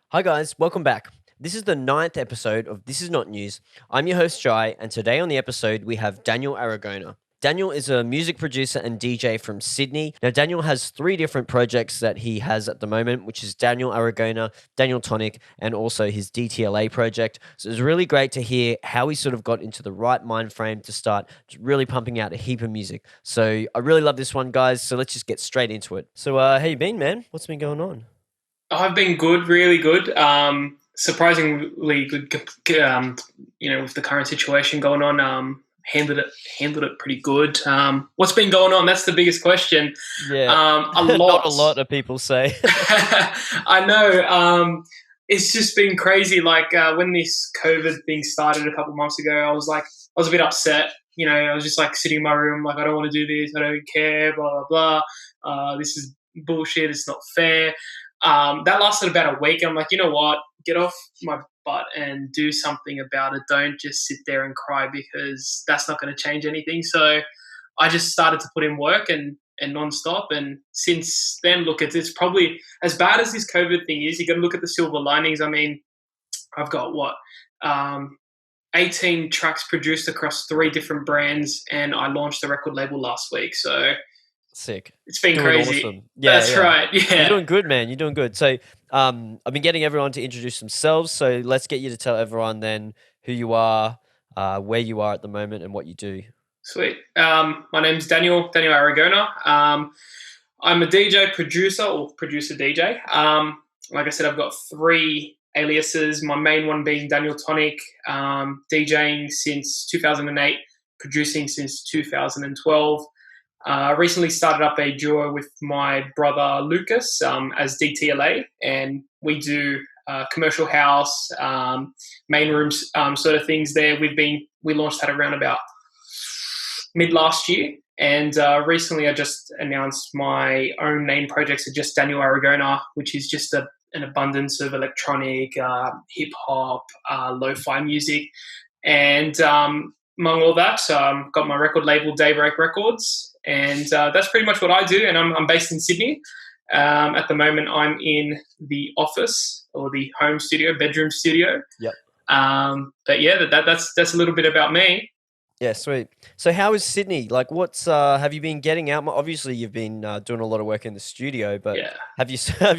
Hi guys, welcome back. This is the ninth episode of This Is Not News. I'm your host Jai, and today on the episode we have Daniel Aragona. Daniel is a music producer and DJ from Sydney. Now, Daniel has three different projects that he has at the moment, which is Daniel Aragona, Daniel Tonik, and also his DTLA project. So it's really great to hear how he sort of got into the right mind frame to start really pumping out a heap of music. So I really love this one, guys. So let's just get straight into it. So, how you been, man? What's been going on? I've been good, really good. Surprisingly good. With the current situation going on, handled it pretty good. What's been going on? That's the biggest question. Yeah, A not a lot. lot of people say. I know. It's just been crazy. Like when this COVID thing started a couple of months ago, I was a bit upset. I was just like sitting in my room, like I don't want to do this. I don't care. Blah blah blah. This is bullshit. It's not fair. That lasted about a week. I'm like, you know what? Get off my butt and do something about it. Don't just sit there and cry because that's not going to change anything. So I just started to put in work and nonstop. And since then, look, it's probably as bad as this COVID thing is. You got to look at the silver linings. I mean, I've got um, 18 tracks produced across three different brands, and I launched the record label last week. So Sick. it's been Doing crazy. awesome. Yeah, That's yeah. right. You're Yeah. doing good, man. You're doing good. So, I've been getting everyone to introduce themselves. So let's get you to tell everyone then who you are, where you are at the moment, and what you do. Sweet. My name's Daniel Aragona. I'm a DJ producer or producer DJ. Like I said, I've got three aliases. My main one being Daniel Tonik, DJing since 2008, producing since 2012. Recently started up a duo with my brother Lucas as DTLA, and we do commercial house, main rooms sort of things. There, we launched that around about mid last year, and recently I just announced my own name project, so just Daniel Aragona, which is just an abundance of electronic, hip hop, lo-fi music, and among all that, got my record label Daybreak Records, and that's pretty much what I do. And I'm based in Sydney. At the moment, I'm in the office or the home studio, bedroom studio. Yep. But yeah, that's a little bit about me. Yeah, sweet. So, how is Sydney? Like, what's have you been getting out? Obviously, you've been doing a lot of work in the studio, but Yeah. have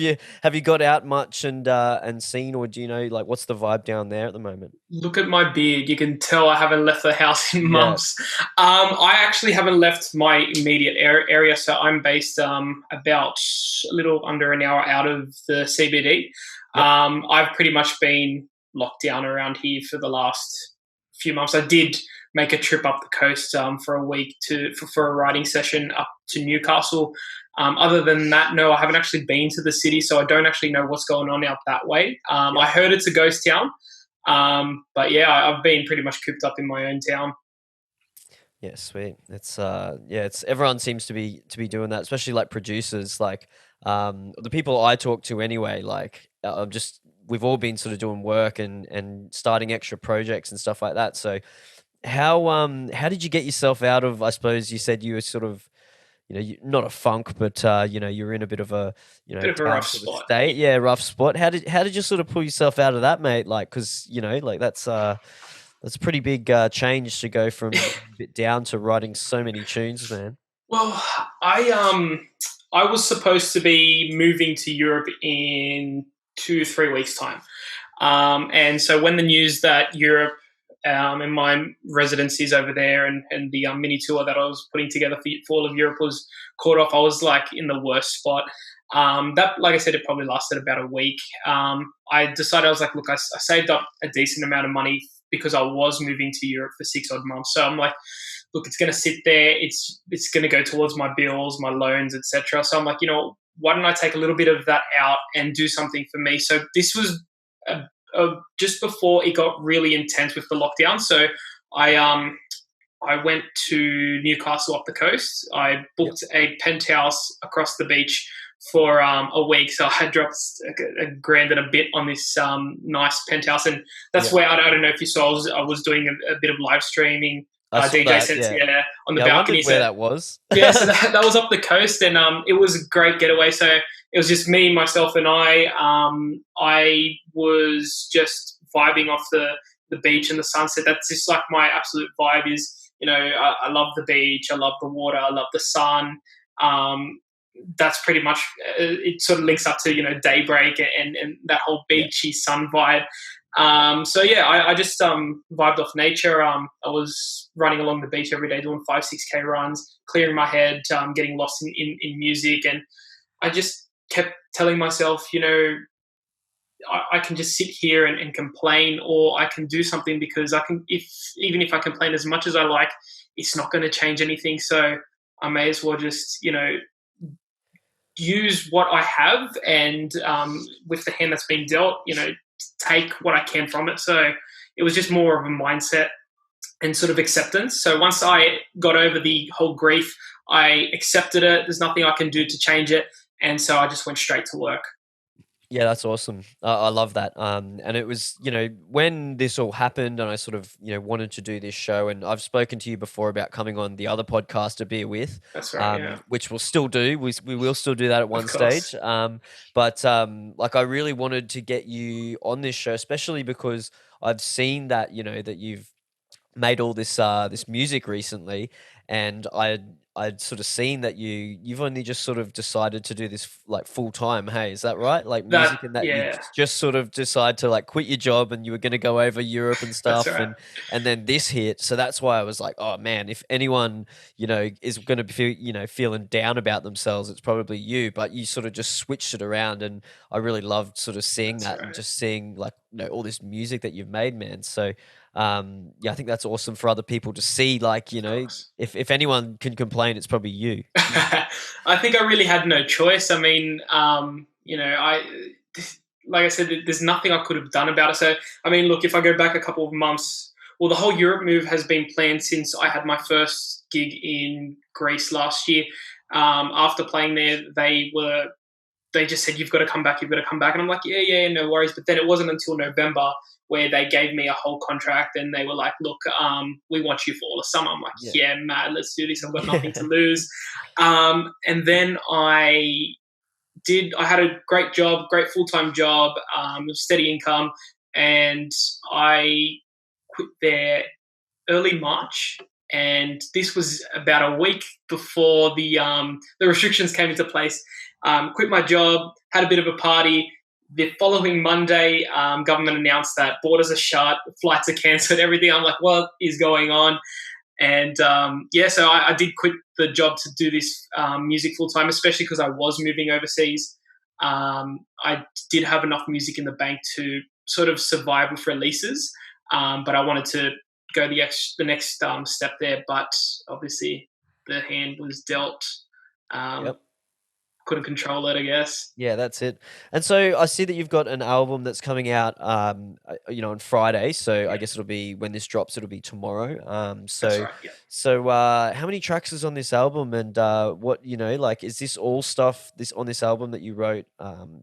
you have you got out much and seen, or do you know like what's the vibe down there at the moment? Look at my beard. You can tell I haven't left the house in Yeah. months. I actually haven't left my immediate area, so I'm based about a little under an hour out of the CBD. Yep. I've pretty much been locked down around here for the last few months. I did make a trip up the coast for a week for a writing session up to Newcastle. Other than that, no, I haven't actually been to the city, so I don't actually know what's going on out that way. I heard it's a ghost town. But yeah, I've been pretty much cooped up in my own town. Yeah, sweet. It's it's everyone seems to be doing that, especially like producers, like the people I talk to anyway, like just we've all been sort of doing work and starting extra projects and stuff like that. So how did you get yourself out of, I suppose you said you were sort of, not a funk, but you're in a bit of a, Bit of a down rough sort of spot. state. Yeah, rough spot. How did you sort of pull yourself out of that, mate? Like, cause like that's a pretty big change to go from a bit down to writing so many tunes, man. Well, I was supposed to be moving to Europe in 2 3 weeks time, and so when the news that Europe and my residencies over there and the mini tour that I was putting together for all of Europe was caught off, I was like in the worst spot. That, like I said, it probably lasted about a week. I decided, I was like, look, I saved up a decent amount of money because I was moving to Europe for 6 odd months. So I'm like, look, it's going to sit there. It's going to go towards my bills, my loans, etc. So I'm like, why don't I take a little bit of that out and do something for me? So this was just before it got really intense with the lockdown. So I went to Newcastle up the coast. I Yep. booked a penthouse across the beach for a week. So I dropped a grand and a bit on this nice penthouse, and that's Yep. where I don't know if you saw. I was doing a bit of live streaming, I saw DJ that. sets, Yeah. yeah, on the Yeah. I balcony. wondered where So that was. yeah, so that was up the coast, and it was a great getaway. So it was just me, myself, and I. I was just vibing off the beach and the sunset. That's just like my absolute vibe. Is I love the beach, I love the water, I love the sun. That's pretty much it. Sort of links up to Daybreak and that whole beachy sun vibe. So yeah, I just vibed off nature. I was running along the beach every day, doing 5-6K runs, clearing my head, getting lost in music, and I just kept telling myself, I can just sit here and complain, or I can do something, because even if I complain as much as I like, it's not going to change anything. So I may as well just use what I have, and with the hand that's been dealt, take what I can from it. So it was just more of a mindset and sort of acceptance. So once I got over the whole grief, I accepted it. There's nothing I can do to change it. And so I just went straight to work. Yeah, that's awesome. I love that. And it was, when this all happened and I sort of, wanted to do this show, and I've spoken to you before about coming on the other podcast to be with, That's right, yeah. which we'll still do. We will still do that at one stage. But like I really wanted to get you on this show, especially because I've seen that, that you've made all this this music recently, and I'd sort of seen that you've only just sort of decided to do this like full time. Hey, is that right? Like music, and that you Yeah, just sort of decide to like quit your job, and you were going to go over Europe and that's stuff, right. and then this hit. So that's why I was like, oh man, if anyone is going to be feeling down about themselves, it's probably you. But you sort of just switched it around, and I really loved sort of seeing That's that, and right. just seeing like all this music that you've made, man. So yeah, I think that's awesome for other people to see. Like, Of course. if anyone can complain, it's probably you. I think I really had no choice. I mean, like I said, there's nothing I could have done about it. So, I mean, look, if I go back a couple of months, well, the whole Europe move has been planned since I had my first gig in Greece last year. After playing there, they just said, you've got to come back, you've got to come back. And I'm like, yeah, no worries. But then it wasn't until November where they gave me a whole contract, and they were like, look, we want you for all of summer. I'm like, Yeah. yeah, mad, let's do this. I've got nothing to lose. And then I had a great job, great full-time job, steady income. And I quit there early March. And this was about a week before the restrictions came into place. Quit my job, had a bit of a party. The following Monday, government announced that borders are shut, flights are cancelled, everything. I'm like, what is going on? And so I did quit the job to do this music full time, especially because I was moving overseas. I did have enough music in the bank to sort of survive with releases, but I wanted to go the next step there. But obviously, the hand was dealt. Yep. Couldn't control it, I guess. Yeah, that's it. And so I see that you've got an album that's coming out, on Friday. So I guess it'll be when this drops, it'll be tomorrow. That's So, right. Yeah. how many tracks is on this album, and what like is this all stuff on this album that you wrote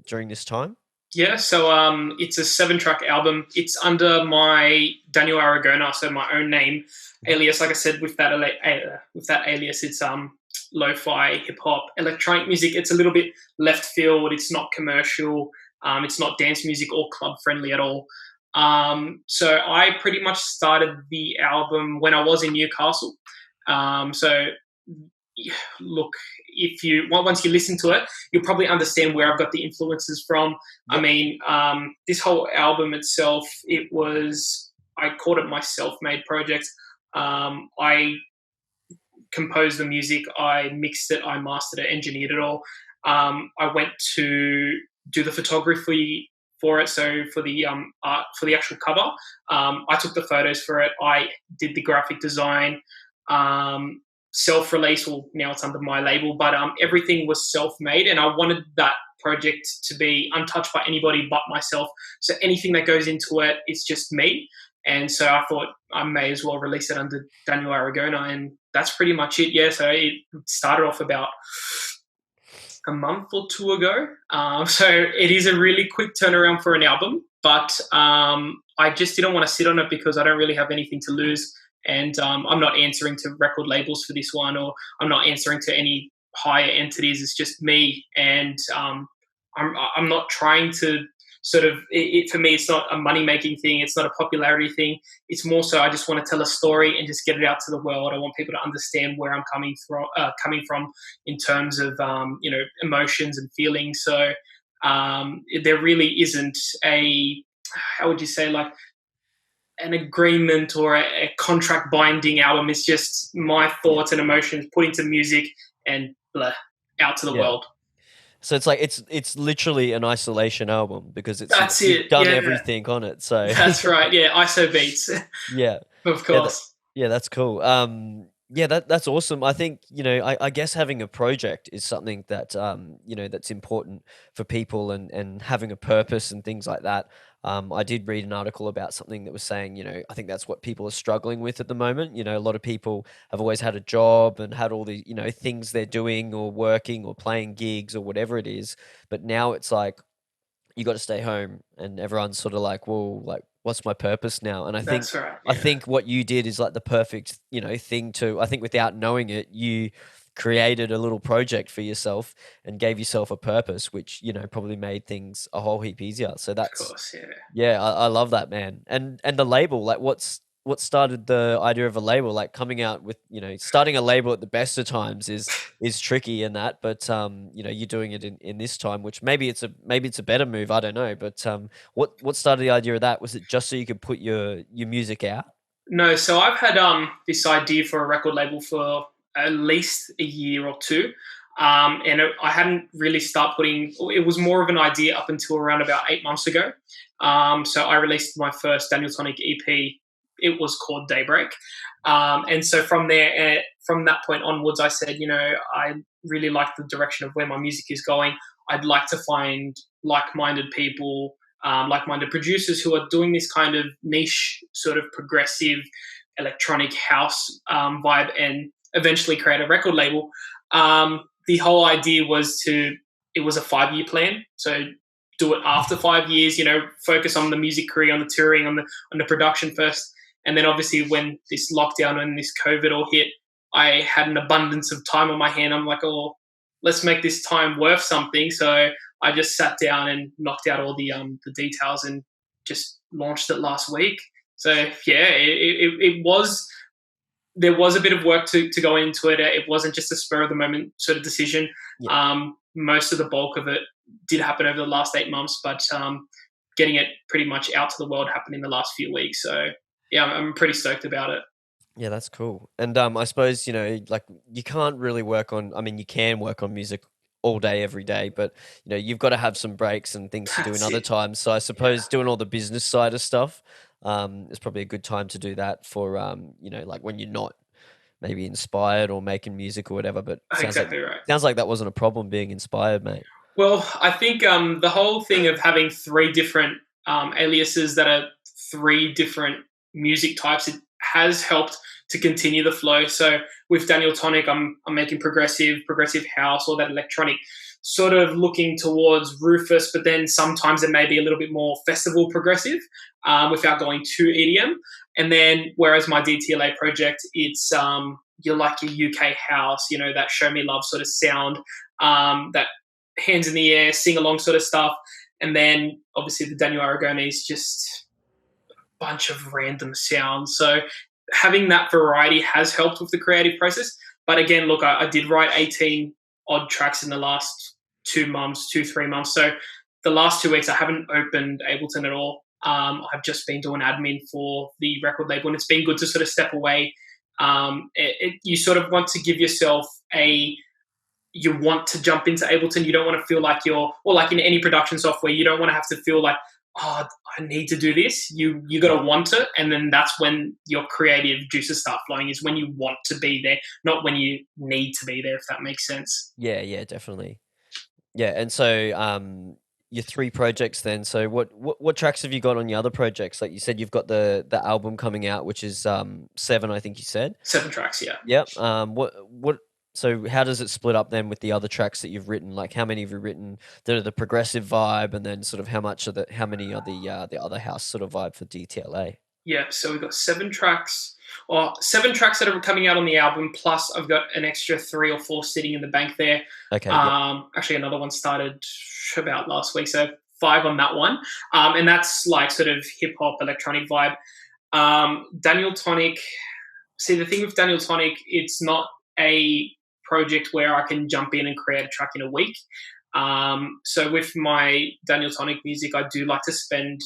during this time? Yeah, so it's a 7-track album. It's under my Daniel Aragona, so my own name, alias. Like I said, with that alias, it's lo-fi, hip hop, electronic music. It's a little bit left field. It's not commercial. It's not dance music or club friendly at all. So I pretty much started the album when I was in Newcastle. So look, once you listen to it, you'll probably understand where I've got the influences from. Yep. I mean, this whole album itself, I called it my self-made project. I composed the music, I mixed it, I mastered it, engineered it all. I went to do the photography for it. So for the art, for the actual cover, I took the photos for it. I did the graphic design. Self-release, well, now it's under my label, but everything was self-made, and I wanted that project to be untouched by anybody but myself. So anything that goes into it, it's just me. And so I thought I may as well release it under Daniel Aragona, and that's pretty much it. Yeah, so it started off about a month or two ago. So it is a really quick turnaround for an album, but I just didn't want to sit on it because I don't really have anything to lose. And I'm not answering to record labels for this one, or I'm not answering to any higher entities. It's just me. And I'm not trying to sort of for me, it's not a money making thing. It's not a popularity thing. It's more so I just want to tell a story and just get it out to the world. I want people to understand where I'm coming from in terms of emotions and feelings. So there really isn't a, how would you say, like an agreement or a contract binding album. It's just my Yeah. thoughts and emotions put into music and blah, out to the Yeah. world. So it's like it's literally an isolation album because it's That's you've it. done Yeah, everything on it. So that's right. Yeah, ISO beats, yeah. of Yeah, course. yeah, that's cool. Yeah, that's awesome. I think, I guess having a project is something that, that's important for people and having a purpose and things like that. I did read an article about something that was saying, I think that's what people are struggling with at the moment. A lot of people have always had a job and had all the, things they're doing or working or playing gigs or whatever it is. But now it's like, you got to stay home, and everyone's sort of like, well, like, what's my purpose now? And I think That's right. I Yeah, think what you did is like the perfect, thing to, I think without knowing it, you created a little project for yourself and gave yourself a purpose, which, probably made things a whole heap easier. So of that's, course. Yeah. yeah, I love that, man. And the label, like, what started the idea of a label? Like, coming out with, starting a label at the best of times is tricky and that, but you're doing it in this time, which maybe it's a better move. I don't know, but what started the idea of that? Was it just so you could put your music out? No, so I've had this idea for a record label for at least a year or two. And I hadn't really start putting. It was more of an idea up until around about 8 months ago. So I released my first Daniel Tonik EP. It was called Daybreak, and so from there, from that point onwards, I said, I really like the direction of where my music is going. I'd like to find like-minded people, like-minded producers who are doing this kind of niche, sort of progressive electronic house vibe, and eventually create a record label. The whole idea was it was a 5 year plan. So do it after 5 years, focus on the music career, on the touring, on the production first. And then obviously when this lockdown and this COVID all hit, I had an abundance of time on my hand. I'm like, oh, let's make this time worth something. So I just sat down and knocked out all the details and just launched it last week. So yeah, it was, there was a bit of work to go into it. It wasn't just a spur of the moment sort of decision. Yeah. Most of the bulk of it did happen over the last 8 months, but getting it pretty much out to the world happened in the last few weeks. So yeah, I'm pretty stoked about it. Yeah, that's cool. And I suppose, like, you can't really work on, I mean, you can work on music all day, every day, but you've got to have some breaks and things to do in That's other it. times. So I Yeah, suppose doing all the business side of stuff, is probably a good time to do that for, like when you're not maybe inspired or making music or whatever. But exactly right. sounds like that wasn't a problem being inspired, mate. Well, I think the whole thing of having three different aliases that are three different music types, it has helped to continue the flow. So with Daniel Tonic, I'm making progressive house, all that electronic, sort of looking towards Rufus, but then sometimes it may be a little bit more festival progressive without going too EDM. And then whereas my DTLA project, it's you're like your UK house, that show me love sort of sound, that hands in the air, sing along sort of stuff. And then obviously the Daniel Aragona is just a bunch of random sounds. So having that variety has helped with the creative process. But again, look, I did write 18 odd tracks in the last 2 months, 3 months. So the last 2 weeks, I haven't opened Ableton at all. I've just been doing admin for the record label, and it's been good to sort of step away. You sort of want to give yourself you want to jump into Ableton. You don't want to feel like or like in any production software, you don't want to have to feel like, oh, I need to do this. You got Yeah. to want it, and then that's when your creative juices start flowing. Is when you want to be there, not when you need to be there. If that makes sense. Yeah, yeah, definitely. Yeah, and so your three projects then. So what tracks have you got on your other projects? Like you said, you've got the album coming out, which is seven, I think you said. 7 tracks, yeah. Yep. What so how does it split up then with the other tracks that you've written? Like how many have you written that are the progressive vibe, and then sort of how many are the other house sort of vibe for DTLA? Yeah, so we've got 7 tracks, or 7 tracks that are coming out on the album. Plus, I've got an extra 3 or 4 sitting in the bank there. Okay. Yep. Actually, another one started about last week, so 5 on that one. And that's like sort of hip hop, electronic vibe. Daniel Tonik. See, the thing with Daniel Tonik, it's not a project where I can jump in and create a track in a week. So with my Daniel Tonik music, I do like to spend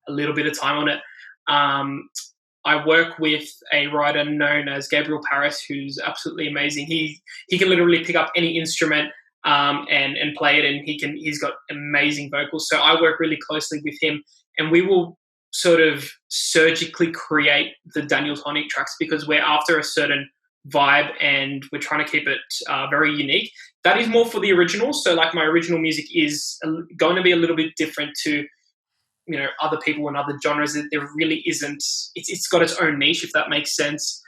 a little bit of time on it. I work with a writer known as Gabriel Paris, who's absolutely amazing. He can literally pick up any instrument and play it, and he's got amazing vocals. So I work really closely with him, and we will sort of surgically create the Daniel Tonik tracks because we're after a certain vibe and we're trying to keep it very unique. That is more for the original. So like my original music is going to be a little bit different to other people and other genres. There really isn't. It's got its own niche, if that makes sense.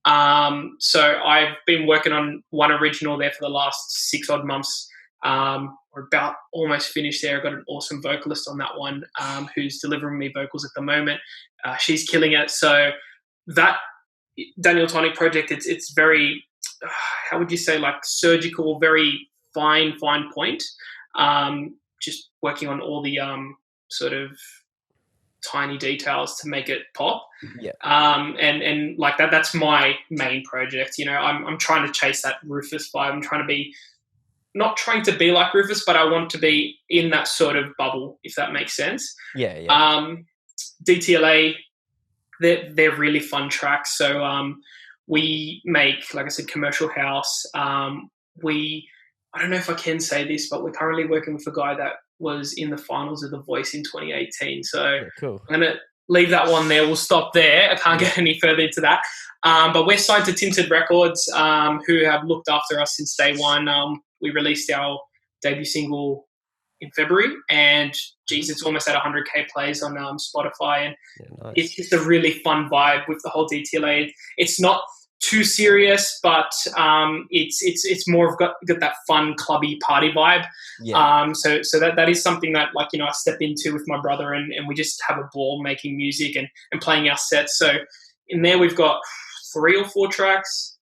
So I've been working on one original there for the last 6 odd months. We're about almost finished there. I've got an awesome vocalist on that one who's delivering me vocals at the moment. She's killing it. So that Daniel Tonik project, it's very, how would you say, like surgical, very fine point. Just working on all the sort of tiny details to make it pop. Yeah. And like that's my main project. I'm trying to chase that Rufus vibe. I'm not trying to be like Rufus, but I want to be in that sort of bubble, if that makes sense. Yeah. DTLA, they're really fun tracks. So we make, like I said, commercial house. I don't know if I can say this, but we're currently working with a guy that was in the finals of The Voice in 2018. So cool. I'm going to leave that one there. We'll stop there. I can't get any further into that. But we're signed to Tinted Records, who have looked after us since day one. We released our debut single in February, and geez, it's almost at 100K plays on Spotify. And nice. It's just a really fun vibe with the whole DTLA. It's not too serious, but it's more of got that fun clubby party vibe. Yeah. So that is something that I step into with my brother, and we just have a ball making music and playing our sets. So in there we've got 3 or 4 tracks.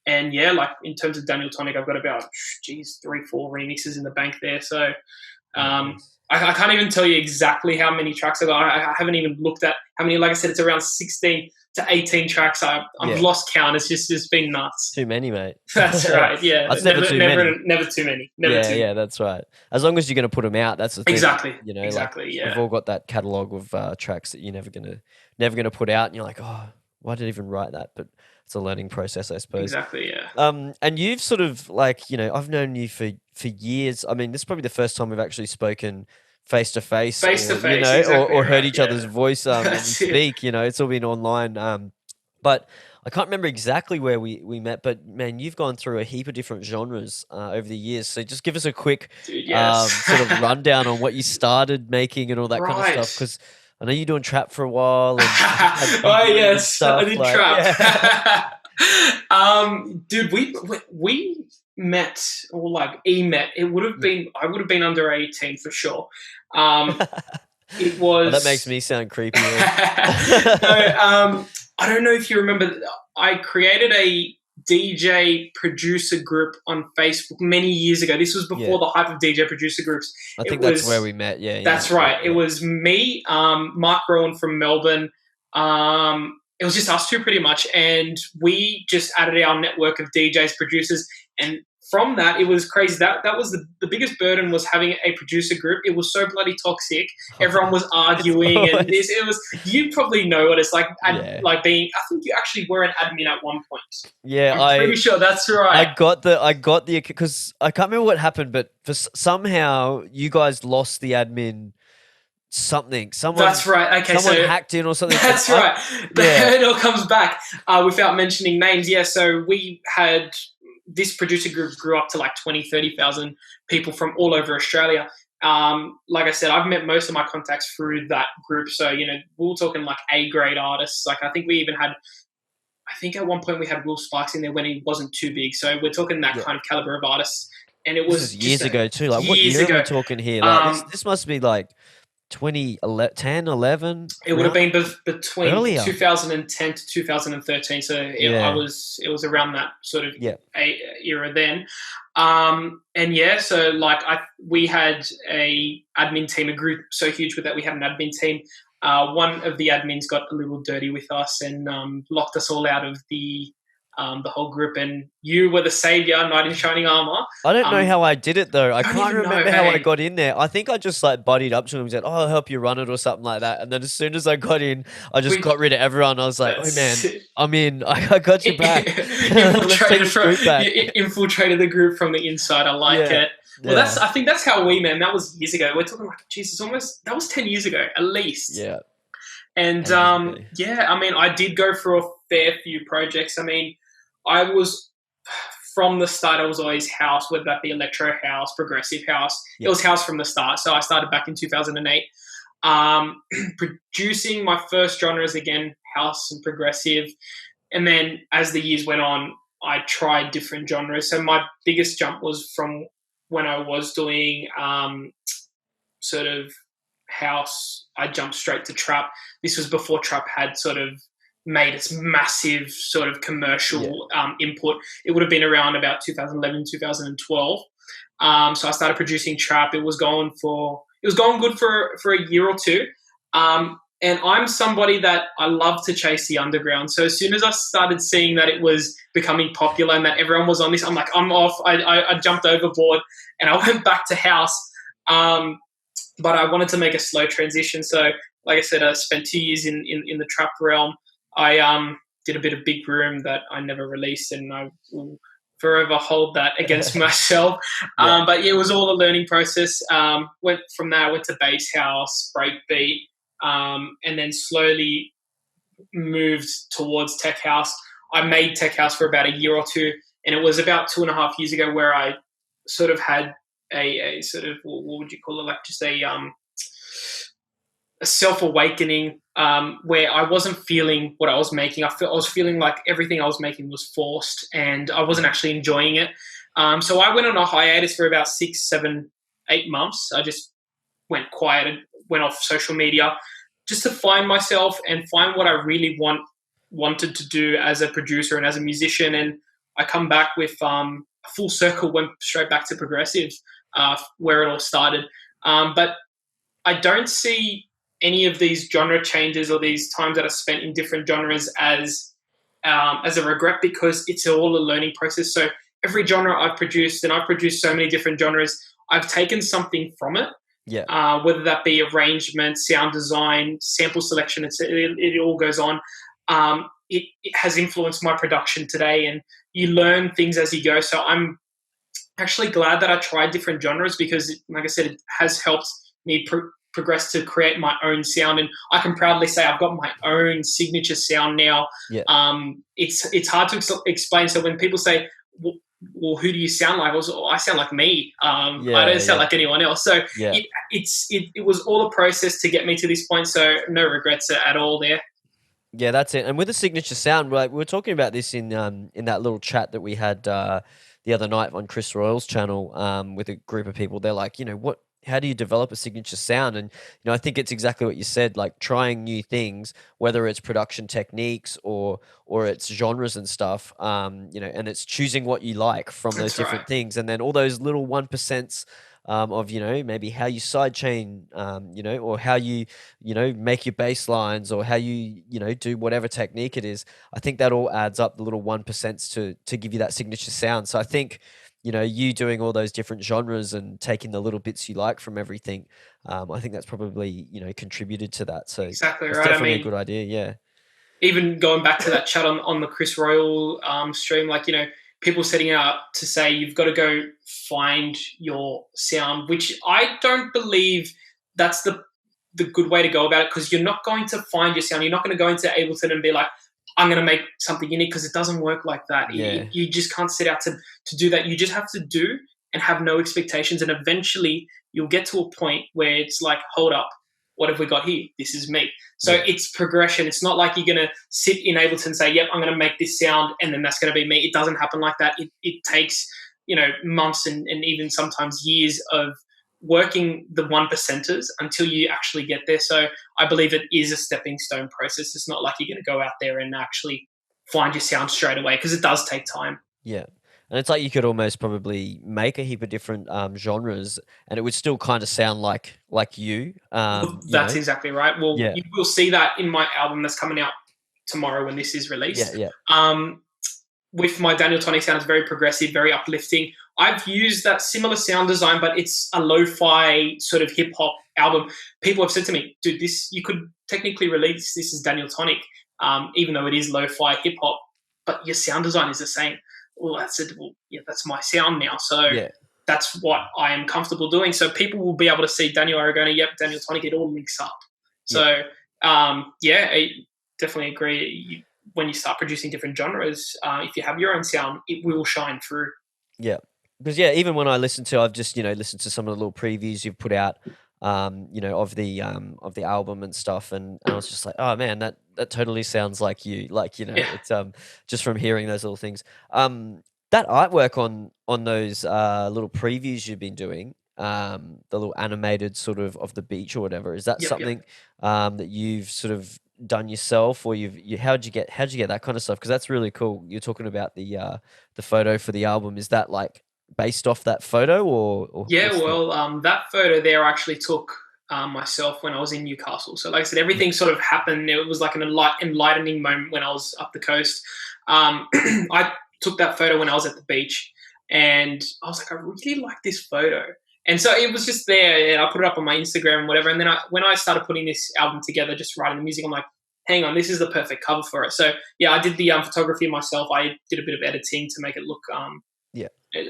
And yeah, like in terms of Daniel Tonik, I've got about 3-4 remixes in the bank there. So I can't even tell you exactly how many tracks I got. I haven't even looked at how many. Like I said, it's around 16 to 18 tracks. I've lost count. It's just been nuts. Too many, mate. That's right. Yeah, that's never too many. Never too many. Never too many. Yeah, that's right. As long as you're going to put them out, that's the thing. Exactly. Exactly. Yeah. We've all got that catalog of tracks that you're never gonna put out, and you're like, oh, why did I even write that? But it's a learning process, I suppose. Exactly. Yeah. And you've sort of I've known you for years. I mean, this is probably the first time we've actually spoken face to face, or heard each other's voice speak. It's all been online. But I can't remember exactly where we met. But man, you've gone through a heap of different genres over the years. So just give us a quick sort of rundown on what you started making and all that kind of stuff. Because I know you're doing trap for a while. And oh yes, I did trap. Dude, we met, or met. I would have been under 18 for sure. It was. That makes me sound creepy. No, I don't know if you remember. I created a DJ producer group on Facebook many years ago. This was before the hype of DJ producer groups. I think that's where we met. Yeah, that's right. Yeah. It was me, Mark Rowan from Melbourne. It was just us two pretty much, and we just added our network of DJs, producers, and from that, it was crazy. That was the biggest burden, was having a producer group. It was so bloody toxic. Everyone was arguing, and it was. You probably know what it's like. Like being. I think you actually were an admin at one point. Yeah, I'm pretty sure that's right. I got the because I can't remember what happened, but somehow you guys lost the admin. Someone. That's right. Okay, someone hacked in or something. That's right. It all comes back without mentioning names. Yeah, so we had. This producer group grew up to like 20,000-30,000 people from all over Australia. Like I said, I've met most of my contacts through that group. So, we were talking like A-grade artists. Like I think we even had, at one point we had Will Sparks in there when he wasn't too big. So we're talking that kind of caliber of artists. And it was years ago too. Like what year are we talking here? Like this must be like 2011, 10, 11, It would have around been between earlier. 2010 to 2013. So Yeah. it was around that sort of Yeah. era then. And yeah, so like we had a admin team, a group so huge with that we had an admin team. One of the admins got a little dirty with us and locked us all out of the whole group. And you were the savior, knight in shining armor. I don't know how I did it though. I Don't can't even know. remember how I Hey, got in there. I think I just like buddied up to him and said, "Oh, I'll help you run it" or something like that. And then as soon as I got in, I just we got rid of everyone. I was like, "Oh that's man, I'm in. I got you back. Let's take this group back." Infiltrated the group from the inside. I like Yeah, it. Well, yeah, I think that's how we met. That was years ago. We're talking like, Jesus, almost that was 10 years ago at least. yeah. And Ages ago. yeah, I mean, I did go through a fair few projects. I mean, I was from the start. I was always house, whether that be electro house, progressive house. It Yep. was house from the start. So I started back in 2008. Producing my first genres again, house and progressive. And then as the years went on, I tried different genres. So my biggest jump was from when I was doing sort of house, I jumped straight to trap. This was before trap had sort of made its massive sort of commercial input. It would have been around about 2011, 2012. So I started producing trap. It was going good for a year or two. And I'm somebody that I love to chase the underground. So as soon as I started seeing that it was becoming popular and that everyone was on this, I'm like, I'm off. I jumped overboard and I went back to house. But I wanted to make a slow transition. So like I said, I spent 2 years in the trap realm. I did a bit of big room that I never released, and I will forever hold that against myself. Yeah. But yeah, it was all a learning process. Went from there, went to bass house, breakbeat, and then slowly moved towards tech house. I made tech house for about a year or two, and it was about 2.5 years ago where I sort of had a sort of, what would you call it, like just a self-awakening, where I wasn't feeling what I was making. I was feeling like everything I was making was forced and I wasn't actually enjoying it. So I went on a hiatus for about 6, 7, 8 months. I just went quiet and went off social media just to find myself and find what I really wanted to do as a producer and as a musician. And I come back with a full circle, went straight back to progressive, where it all started. But I don't see any of these genre changes or these times that I spent in different genres as a regret, because it's all a learning process. So every genre I've produced, and I've produced so many different genres, I've taken something from it. Yeah. Whether that be arrangement, sound design, sample selection, it all goes on. It has influenced my production today, and you learn things as you go. So I'm actually glad that I tried different genres because, like I said, it has helped me progress to create my own sound. And I can proudly say I've got my own signature sound now. Yeah. It's hard to explain. So when people say, well, who do you sound like? I sound like me. I don't sound like anyone else. So it was all a process to get me to this point. So no regrets at all there. Yeah, that's it. And with the signature sound, like we were talking about this in that little chat that we had the other night on Chris Royal's channel with a group of people. They're like, how do you develop a signature sound? And I think it's exactly what you said, like trying new things, whether it's production techniques or it's genres and stuff. And it's choosing what you like from those different things, and then all those little 1%. Of maybe how you sidechain, or how you make your bass lines, or how you do whatever technique it is. I think that all adds up, the little 1% to give you that signature sound. So I think you doing all those different genres and taking the little bits you like from everything, I think that's probably contributed to that. So exactly it's right. definitely a good idea. Yeah. Even going back to that chat on the Chris Royal stream, like people setting out to say you've got to go find your sound, which I don't believe that's the good way to go about it, because you're not going to find your sound. You're not going to go into Ableton and be like, I'm going to make something unique, because it doesn't work like that. Yeah. You just can't set out to do that. You just have to do and have no expectations, and eventually you'll get to a point where it's like, hold up, what have we got here? This is me. So it's progression. It's not like you're going to sit in Ableton and say, yep, I'm going to make this sound and then that's going to be me. It doesn't happen like that. It takes, months and even sometimes years of working the 1%ers until you actually get there. So I believe it is a stepping stone process. It's not like you're going to go out there and actually find your sound straight away, because it does take time. Yeah. And it's like you could almost probably make a heap of different genres, and it would still kind of sound like you. That's exactly right. Well, you will see that in my album that's coming out tomorrow when this is released. Yeah. With my Daniel Tonik sound, it's very progressive, very uplifting. I've used that similar sound design, but it's a lo-fi sort of hip hop album. People have said to me, dude, you could technically release this as Daniel Tonik, even though it is lo-fi hip hop, but your sound design is the same. Well, I said, well, yeah, that's my sound now. So that's what I am comfortable doing. So people will be able to see Daniel Aragona, Daniel Tonik, it all links up. So, I definitely agree. When you start producing different genres, if you have your own sound, it will shine through. Yeah. Because, even when I I've just, listened to some of the little previews you've put out, of the album and stuff. And I was just like, oh man, that totally sounds like you. Like, it's just from hearing those little things. That artwork on those little previews you've been doing, the little animated sort of the beach or whatever, is that something that you've sort of done yourself, or how'd you get that kind of stuff? Because that's really cool. You're talking about the photo for the album. Is that like based off that photo, or that photo there I actually took myself when I was in Newcastle. So like I said, everything sort of happened. It was like an enlightening moment when I was up the coast. I took that photo when I was at the beach, and I was like, I really like this photo. And so it was just there, and I put it up on my Instagram and whatever. And then when I started putting this album together, just writing the music, I'm like, hang on, this is the perfect cover for it. So I did the photography myself. I did a bit of editing to make it look a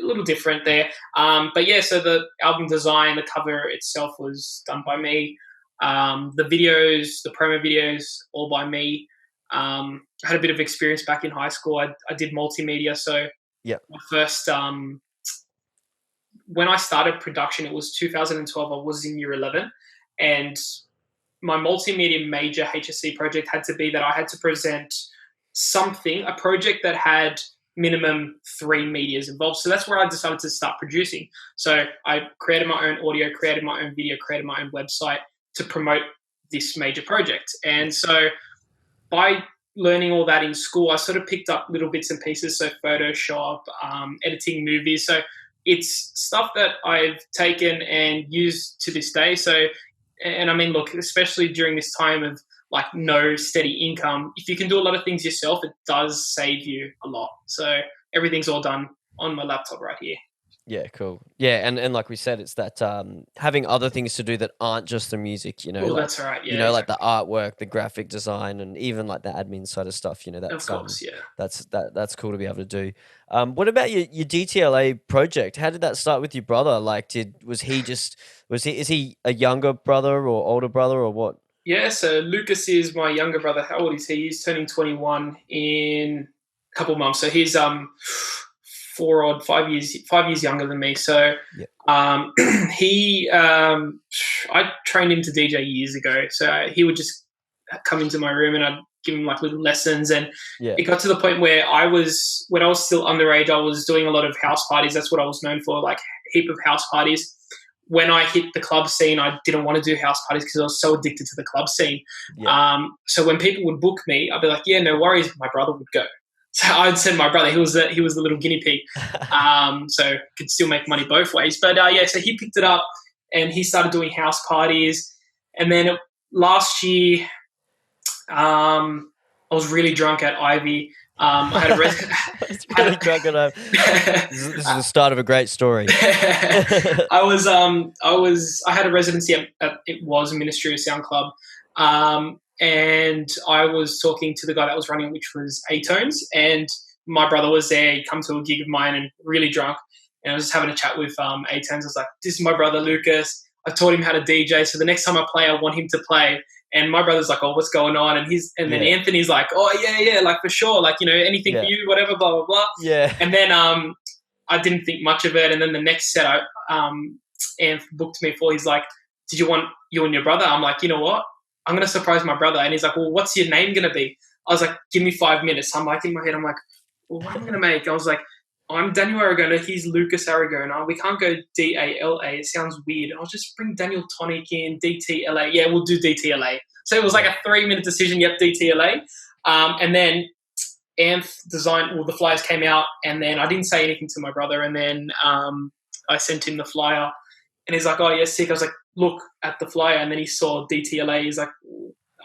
little different there. So the album design, the cover itself was done by me. The videos, the promo videos, all by me. I had a bit of experience back in high school. I did multimedia. So my first, when I started production, it was 2012. I was in year 11, and my multimedia major HSC project had to be that I had to present a project that had minimum 3 medias involved. So that's where I decided to start producing. So I created my own audio, created my own video, created my own website to promote this major project. And so by learning all that in school, I sort of picked up little bits and pieces. So Photoshop, editing movies. So it's stuff that I've taken and used to this day. So, and I mean, look, especially during this time of like no steady income, if you can do a lot of things yourself, it does save you a lot. So everything's all done on my laptop right here. Yeah, cool. Yeah, and like we said, it's that having other things to do that aren't just the music, Well, that's right. Yeah, exactly. Like the artwork, the graphic design, and even like the admin side of stuff. That's of course, that's cool to be able to do. What about your DTLA project? How did that start with your brother? Like, is he a younger brother or older brother or what? Yeah, so Lucas is my younger brother. How old is he? He's turning 21 in a couple months. So he's 5 years younger than me. So I trained him to DJ years ago. So he would just come into my room and I'd give him like little lessons. And it got to the point where when I was still underage, I was doing a lot of house parties. That's what I was known for, like a heap of house parties. When I hit the club scene, I didn't want to do house parties because I was so addicted to the club scene. So when people would book me, I'd be like, yeah, no worries. My brother would go. So I'd send my brother. He was the little guinea pig. So could still make money both ways. But so he picked it up and he started doing house parties. And then last year, I was really drunk at Ivy. I had a This is the start of a great story. I had a residency at it was Ministry of Sound Club. And I was talking to the guy that was running, which was A-Tones, and my brother was there. He'd come to a gig of mine and really drunk. And I was just having a chat with A-Tones. I was like, this is my brother, Lucas. I taught him how to DJ. So the next time I play, I want him to play. And my brother's like, oh, what's going on? And then Anthony's like, oh, yeah, like for sure. Like, anything for you, whatever, blah, blah, blah. Yeah. And then I didn't think much of it. And then the next set, Anth booked me for, he's like, did you want you and your brother? I'm like, you know what? I'm going to surprise my brother. And he's like, well, what's your name going to be? I was like, give me 5 minutes. I'm like, in my head, I'm like, well, what am I going to make? I was like, I'm Daniel Aragona. He's Lucas Aragona. We can't go DALA. It sounds weird. I'll just bring Daniel Tonik in. DTLA. Yeah, we'll do DTLA. So it was like a 3-minute decision. Yep, DTLA. And then Anth designed, well, the flyers came out, and then I didn't say anything to my brother. And then I sent him the flyer, and he's like, "Oh, yeah, sick." I was like, "Look at the flyer." And then he saw DTLA. He's like,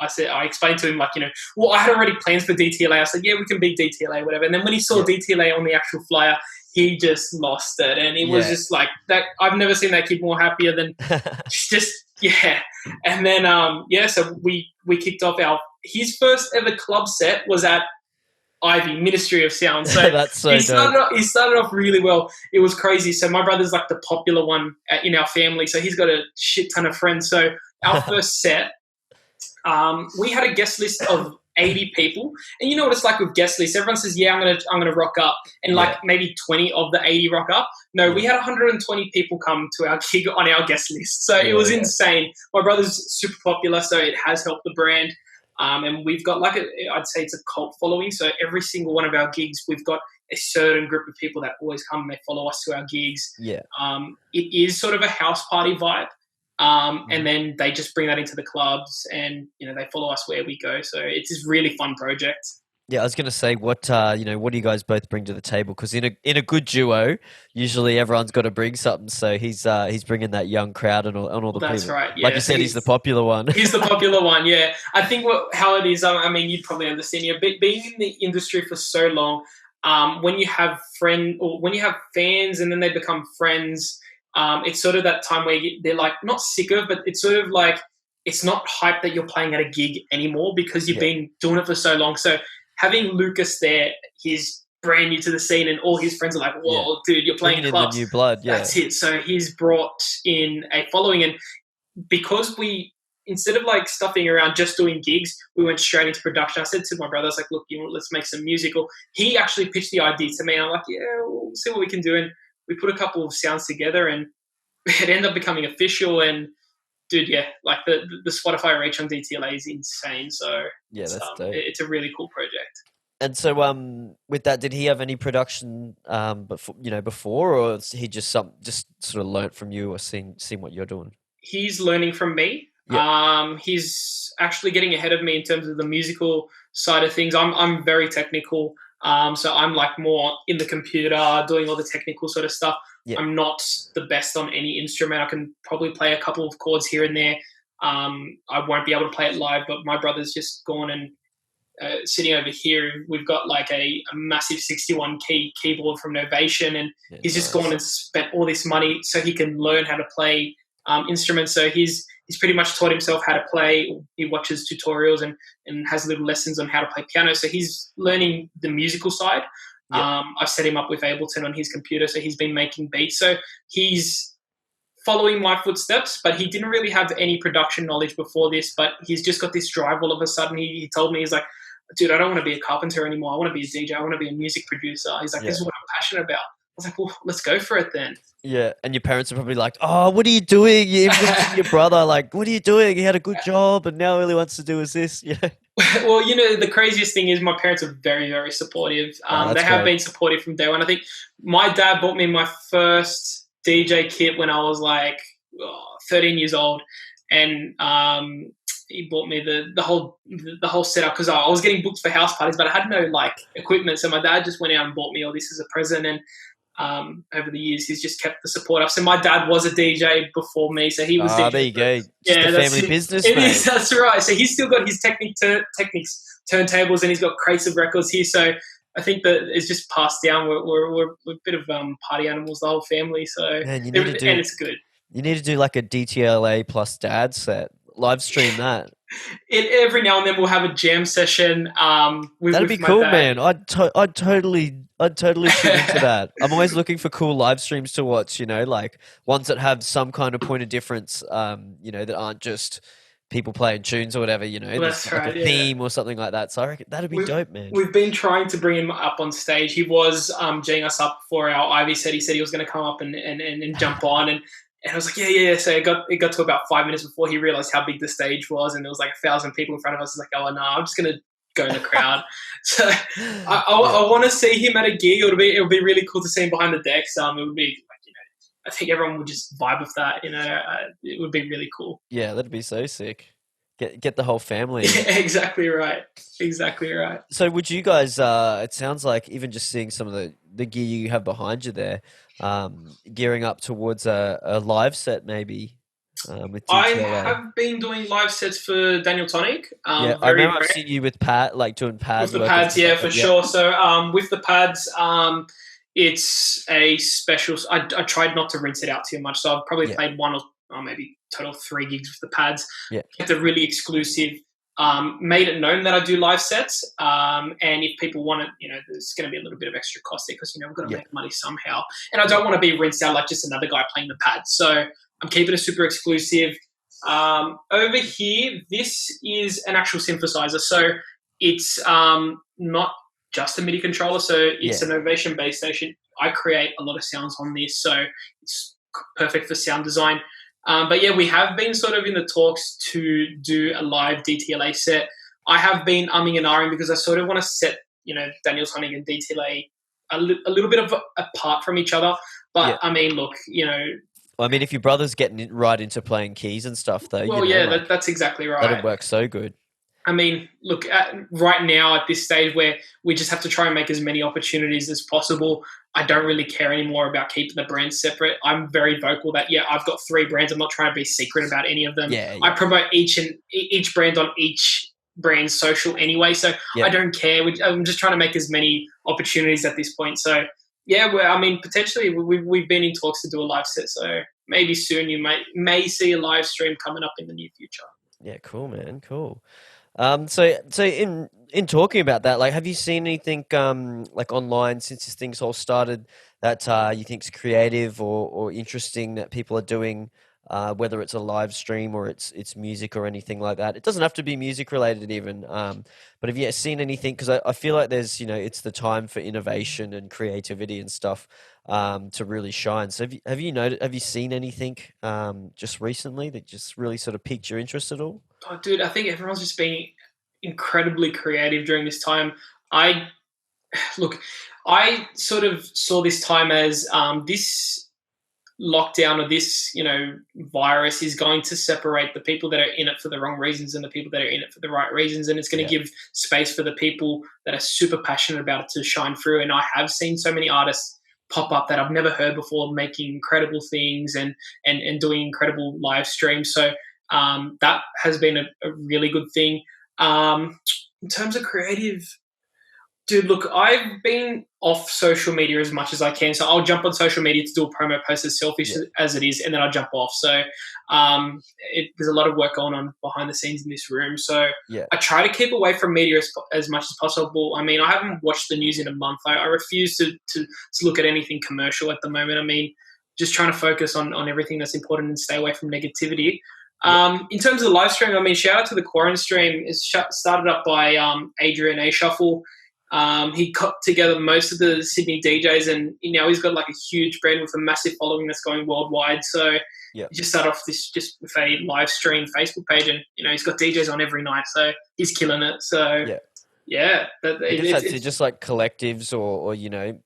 I explained to him, like, well, I had already plans for DTLA. I said, yeah, we can be DTLA, whatever. And then when he saw DTLA on the actual flyer, he just lost it. And it was just like that. I've never seen that kid more happier than just, yeah. And then, so we kicked off his first ever club set was at Ivy, Ministry of Sound. So that's so he started off really well. It was crazy. So my brother's like the popular one in our family. So he's got a shit ton of friends. So our first set, we had a guest list of 80 people, and you know what it's like with guest lists. Everyone says, "Yeah, I'm gonna rock up," and like maybe 20 of the 80 rock up. No, we had 120 people come to our gig on our guest list, so it was insane. My brother's super popular, so it has helped the brand, and we've got I'd say it's a cult following. So every single one of our gigs, we've got a certain group of people that always come and they follow us to our gigs. Yeah, it is sort of a house party vibe. And then they just bring that into the clubs, and they follow us where we go. So it's this really fun project. Yeah, I was going to say, what do you guys both bring to the table? Because in a good duo, usually everyone's got to bring something. So he's bringing that young crowd and all the That's people. right. Yeah. Like you said, he's the popular one. He's the popular one. Yeah, I think how it is. I mean, you'd probably understand. Being in the industry for so long, when you have fans, and then they become friends. It's sort of that time where they're like not sick of, but it's sort of like it's not hype that you're playing at a gig anymore because you've been doing it for so long. So having Lucas there, he's brand new to the scene, and all his friends are like, "Whoa, dude, you're playing in clubs." The new blood, That's it. So he's brought in a following, and because instead of like stuffing around just doing gigs, we went straight into production. I said to my brother, I was like, "Look, let's make some musical." He actually pitched the idea to me, and I'm like, "Yeah, we'll see what we can do." And we put a couple of sounds together, and it ended up becoming official. And dude, like the Spotify reach on DTLA is insane. So that's dope. It's a really cool project. And so, with that, did he have any production, before, or is he just sort of learnt from you, or seen what you're doing? He's learning from me. Yeah. He's actually getting ahead of me in terms of the musical side of things. I'm very technical. So I'm like more in the computer doing all the technical sort of stuff. Yeah. I'm not the best on any instrument. I can probably play a couple of chords here and there. I won't be able to play it live, but my brother's just gone and sitting over here. We've got like a massive 61 key keyboard from Novation, and he's just gone and spent all this money so he can learn how to play instruments. So he's pretty much taught himself how to play. He watches tutorials and has little lessons on how to play piano. So he's learning the musical side. Yeah. I've set him up with Ableton on his computer, so he's been making beats. So he's following my footsteps, but he didn't really have any production knowledge before this, but he's just got this drive all of a sudden. He told me, he's like, "Dude, I don't want to be a carpenter anymore. I want to be a DJ. I want to be a music producer." He's like, "This is what I'm passionate about." I was like, "Well, let's go for it then." Yeah, and your parents are probably like, "Oh, what are you doing? You're your brother, like, what are you doing? He had a good job, and now all he wants to do is this." Yeah. Well, the craziest thing is my parents are very, very supportive. They have been supportive from day one. I think my dad bought me my first DJ kit when I was like 13 years old, and he bought me the whole setup because I was getting booked for house parties, but I had no like equipment. So my dad just went out and bought me all this as a present, and over the years he's just kept the support up. So my dad was a DJ before me, so he was. There you go. Just a family business. It is, that's right. So he's still got his Technics turntables, and he's got crates of records here. So I think that it's just passed down. We're a bit of party animals, the whole family. So and it's good. You need to do like a DTLA plus dad set. Live stream that. Every now and then we'll have a jam session. That'd be cool, man. I'd totally tune into that. I'm always looking for cool live streams to watch. Like ones that have some kind of point of difference. That aren't just people playing tunes or whatever. That's like right, a theme or something like that. So I reckon that'd be dope, man. We've been trying to bring him up on stage. He was G'ing us up for our Ivy set. He said he was going to come up and jump on and. And I was like, yeah. So it got to about 5 minutes before he realized how big the stage was, and there was like 1,000 people in front of us. I was like, oh no, I'm just gonna go in the crowd. So I want to see him at a gig. It'll be really cool to see him behind the decks. It would be like, I think everyone would just vibe with that. It would be really cool. Yeah, that'd be so sick. Get the whole family. Yeah, exactly right. Exactly right. So would you guys, it sounds like even just seeing some of the gear you have behind you there, gearing up towards a live set maybe with I DTLA. have been doing live sets for Daniel Tonik. Yeah, I remember I've seen you with pad, like doing pads. With the pads, yeah, for sure. So with the pads, it's a special. I tried not to rinse it out too much, so I've probably played one or maybe total 3 gigs with the pads. Yeah, kept it really exclusive. Made it known that I do live sets, and if people want it, there's going to be a little bit of extra cost there because we've got to make money somehow, and I don't want to be rinsed out like just another guy playing the pads. So I'm keeping it super exclusive. Over here, this is an actual synthesizer, so it's not just a MIDI controller. So it's an Ovation base station. I create a lot of sounds on this, so it's perfect for sound design. But yeah, we have been sort of in the talks to do a live DTLA set. I have been umming and ahhing because I sort of want to set, Daniel Tonik and DTLA a little bit of apart from each other. But I mean, look, Well, I mean, if your brother's getting right into playing keys and stuff, though. Well, that's exactly right. That'd work so good. I mean, look, right now at this stage where we just have to try and make as many opportunities as possible, I don't really care anymore about keeping the brands separate. I'm very vocal that, I've got 3 brands. I'm not trying to be secret about any of them. I promote each brand on each brand's social anyway, so I don't care. I'm just trying to make as many opportunities at this point. So, potentially we've been in talks to do a live set, so maybe soon you may see a live stream coming up in the near future. Yeah, cool, man, cool. So in talking about that, like, have you seen anything like online since this thing's all started that you think's creative or interesting that people are doing, whether it's a live stream or it's music or anything like that? It doesn't have to be music related even, but have you seen anything? Because I feel like there's, it's the time for innovation and creativity and stuff to really shine. So have you seen anything just recently that just really sort of piqued your interest at all? Oh, dude, I think everyone's just being incredibly creative during this time. I sort of saw this time as this lockdown or this, virus is going to separate the people that are in it for the wrong reasons and the people that are in it for the right reasons. And it's going to give space for the people that are super passionate about it to shine through. And I have seen so many artists pop up that I've never heard before, making incredible things and doing incredible live streams. So that has been a really good thing. In terms of creative, dude, look, I've been off social media as much as I can. So I'll jump on social media to do a promo post as selfish as it is, and then I'll jump off. So there's a lot of work going on behind the scenes in this room. So I try to keep away from media as much as possible. I mean, I haven't watched the news in a month. I refuse to look at anything commercial at the moment. I mean, just trying to focus on everything that's important and stay away from negativity. In terms of the live stream, I mean, shout out to the Quarren stream. It's started up by Adrian A. Shuffle. He got together most of the Sydney DJs, and he's got like a huge brand with a massive following that's going worldwide. So he just started off this just with a live stream Facebook page, and he's got DJs on every night, so he's killing it. So it's just like collectives or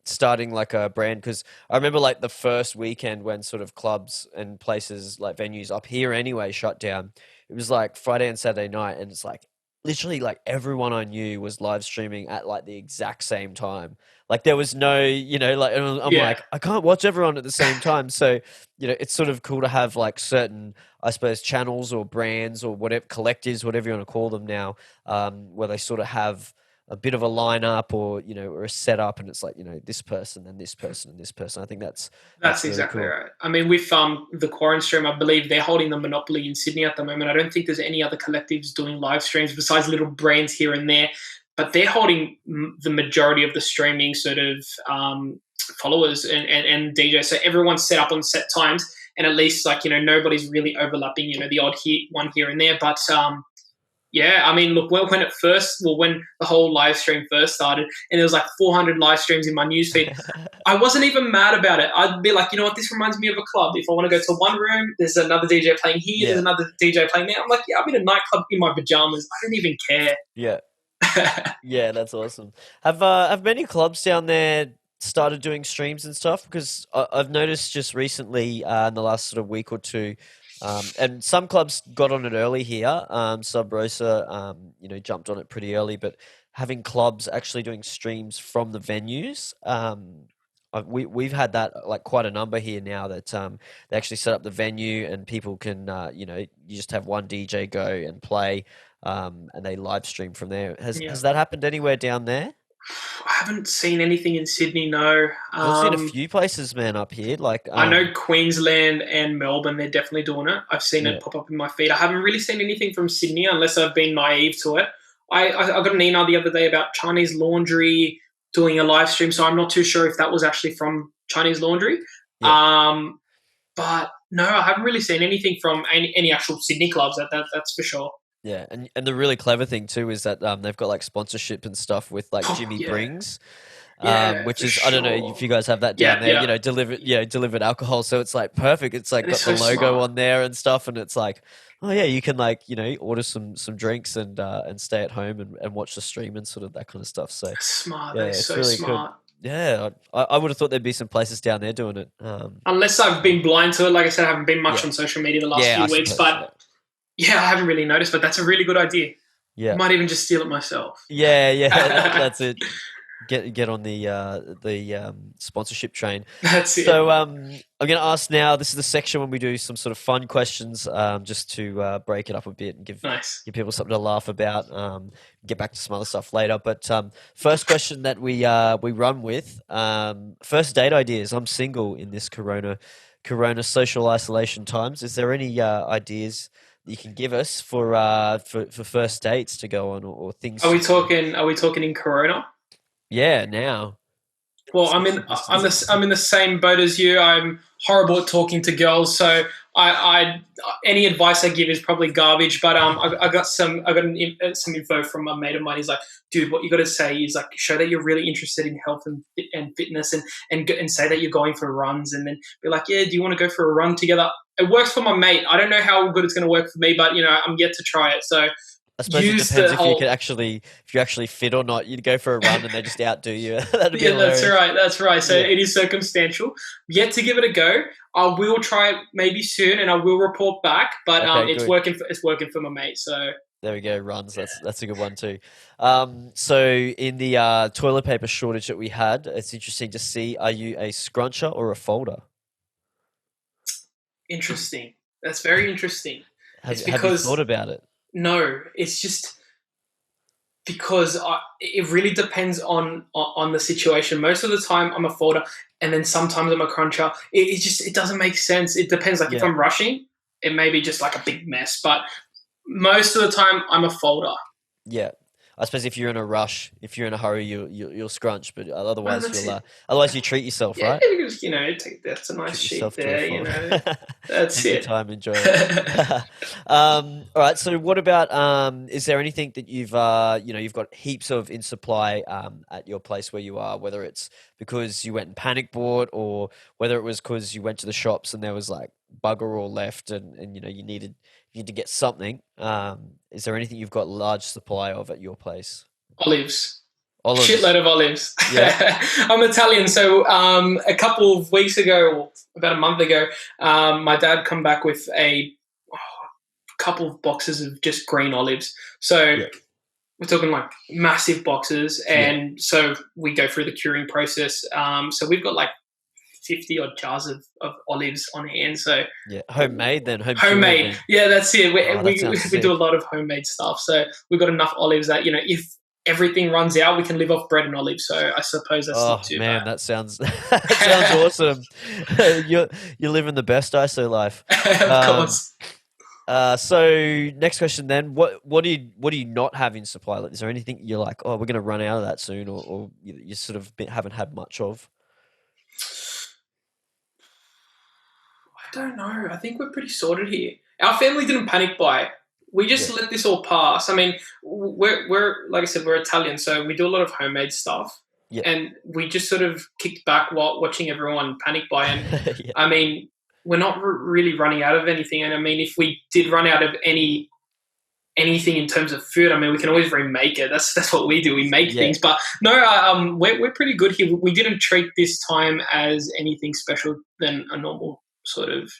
starting like a brand, because I remember like the first weekend when sort of clubs and places like venues up here anyway shut down. It was like Friday and Saturday night, and it's like literally like everyone I knew was live streaming at like the exact same time. Like there was no, like I'm like, I can't watch everyone at the same time. So, it's sort of cool to have like certain, I suppose, channels or brands or whatever, collectives, whatever you want to call them now, where they sort of have a bit of a lineup or or a setup, and it's like this person and this person and this person. I think that's really exactly cool. right. I mean, with the Quarren stream, I believe they're holding the monopoly in Sydney at the moment. I don't think there's any other collectives doing live streams besides little brands here and there, but they're holding the majority of the streaming sort of followers and DJs. So everyone's set up on set times, and at least like nobody's really overlapping. The odd one here and there, but I mean, look, when the whole live stream first started and there was like 400 live streams in my newsfeed, I wasn't even mad about it. I'd be like, this reminds me of a club. If I want to go to one room, there's another DJ playing here, there's another DJ playing there. I'm like, I'm in a nightclub in my pajamas. I don't even care. Yeah. Yeah, that's awesome. Have many clubs down there started doing streams and stuff? Because I've noticed just recently, in the last sort of week or two, and some clubs got on it early here. Sub Rosa, jumped on it pretty early, but having clubs actually doing streams from the venues, we've had that like quite a number here now that they actually set up the venue and people can you just have one DJ go and play, and they live stream from there. Yeah. Has that happened anywhere down there? I haven't seen anything in Sydney, no. I've seen a few places, man, up here. Like, I know Queensland and Melbourne, they're definitely doing it. I've seen yeah, it pop up in my feed. I haven't really seen anything from Sydney unless I've been naive to it. I got an email the other day about Chinese Laundry doing a live stream, so I'm not too sure if that was actually from Chinese Laundry. yeah, But no, I haven't really seen anything from any actual Sydney clubs. That's for sure. yeah. And the really clever thing too is that they've got like sponsorship and stuff with like Oh, Jimmy yeah, Brings. yeah, Which for is I don't know sure. if you guys have that down Yeah, there, yeah. delivered alcohol, so it's like perfect. It's like That is got the so logo smart. on there and stuff, and it's like, oh yeah, you can like order some drinks and stay at home and watch the stream and sort of that kind of stuff. So That's smart. yeah, That is it's so really good. smart. Yeah, I would have thought there'd be some places down there doing it. Unless I've been blind to it, like I said, I haven't been much Yeah, on social media the last yeah, I few weeks. suppose. But yeah, I haven't really noticed. But that's a really good idea. I Yeah, might even just steal it myself. yeah, that's it. Get on the sponsorship train. That's it. So I'm going to ask now. This is the section when we do some sort of fun questions, just to break it up a bit and Nice. give people something to laugh about. Get back to some other stuff later. But first question that we run with, first date ideas. I'm single in this Corona social isolation times. Is there any ideas that you can give us for first dates to go on, or things? Are we talking? Are we talking in Corona? Yeah, now. Well, Social distancing. I'm in the same boat as you. I'm horrible at talking to girls, so I any advice I give is probably garbage. But I got some info from a mate of mine. He's like, dude, what you got to say is like show that you're really interested in health and fitness, and say that you're going for runs, and then be like, yeah, do you want to go for a run together? It works for my mate. I don't know how good it's going to work for me, but I'm yet to try it. So I suppose it use depends the if you whole could actually, if you're actually fit or not. You'd go for a run and they just outdo you. That'd be yeah, that's hilarious. right. That's right. So Yeah. it is circumstantial. Yet to give it a go. I will try it maybe soon, and I will report back. But Okay, it's good. working for my mate. So There we go. Runs. That's a good one too. So in the toilet paper shortage that we had, it's interesting to see. Are you a scruncher or a folder? interesting. That's very interesting. Have It's Have you thought because about it? no, it's just because it really depends on the situation. Most of the time, I'm a folder, and then sometimes I'm a cruncher. It doesn't make sense. It depends. Like if Yeah. I'm rushing, it may be just like a big mess. But most of the time, I'm a folder. Yeah. I suppose if you're in a rush, if you're in a hurry, you'll scrunch, but Well, otherwise that's it. otherwise you treat yourself, Yeah, right? because, that's a nice Treat sheet yourself to a there. folder. That's Take your it. time, enjoy it. All right. So, what about? Is there anything that you've got heaps of in supply at your place where you are? Whether it's because you went and panic bought, or whether it was because you went to the shops and there was like bugger all left, and you need to get something. Is there anything you've got large supply of at your place? Olives. Olives. Shitload of olives. Yeah. I'm Italian, so a couple of weeks ago, or about a month ago, my dad come back with a couple of boxes of just green olives. So Yeah. we're talking like massive boxes, Yeah. and so we go through the curing process. So we've got like 50 odd jars of olives on hand. So Yeah. Homemade then. Home cured homemade, then. yeah, that's it. Oh, that We sounds we do a sick. lot of homemade stuff. So we've got enough olives that if everything runs out, we can live off bread and olives. So I suppose that's not Oh too man, bad. that sounds that sounds awesome. You're living the best ISO life. Of Um, course. so next question then, what do you not have in supply? Like, is there anything you're like, oh, we're gonna run out of that soon, or you sort of haven't had much of? I don't know. I think we're pretty sorted here. Our family didn't panic buy. We Yeah, just let this all pass. I mean, we're like I said, we're Italian, so we do a lot of homemade stuff, yeah, and we just sort of kicked back while watching everyone panic buy. And yeah, I mean, we're not really running out of anything. And I mean, if we did run out of any anything in terms of food. I mean, we can always remake it. That's what we do. We make Yeah. things. But no, we're pretty good here. We didn't treat this time as anything special than a normal sort of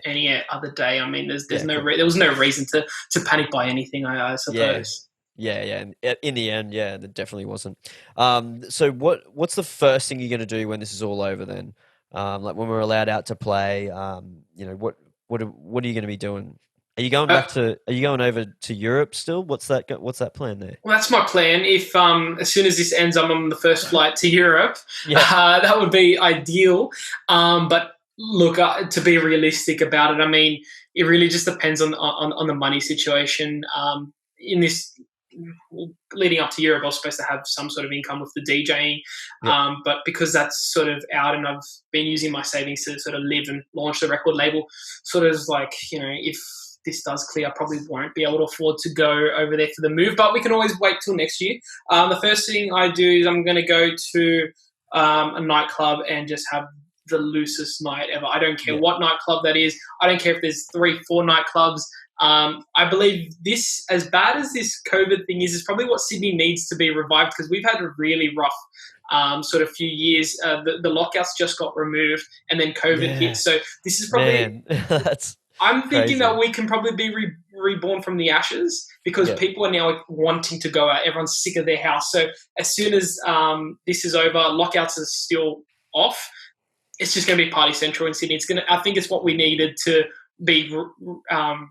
any other day. I mean, there's cool. there was no reason to panic by anything, I suppose. Yeah. In the end, there definitely wasn't. So what's the first thing you're going to do when this is all over then? Like when we're allowed out to play, what are you going to be doing? Are you going are you going over to Europe still? What's that plan there? Well, that's my plan. If as soon as this ends, I'm on the first flight to Europe. That would be ideal. But look, to be realistic about it, I mean, it really just depends on the money situation. In this leading up to Europe, I was supposed to have some sort of income with the DJing, but because that's sort of out and I've been using my savings to sort of live and launch the record label, sort of like, if this does clear, I probably won't be able to afford to go over there for the move, but we can always wait till next year. The first thing I do is I'm going to go to a nightclub and just have the loosest night ever. I don't care what nightclub that is. I don't care if there's 3-4 nightclubs. I believe this, as bad as this COVID thing is probably what Sydney needs to be revived, because we've had a really rough sort of few years. The lockouts just got removed and then COVID hit. So this is probably... I'm thinking that we can probably be reborn from the ashes, because people are now wanting to go out. Everyone's sick of their house. So as soon as this is over, lockouts are still off. It's just going to be party central in Sydney. I think it's what we needed to be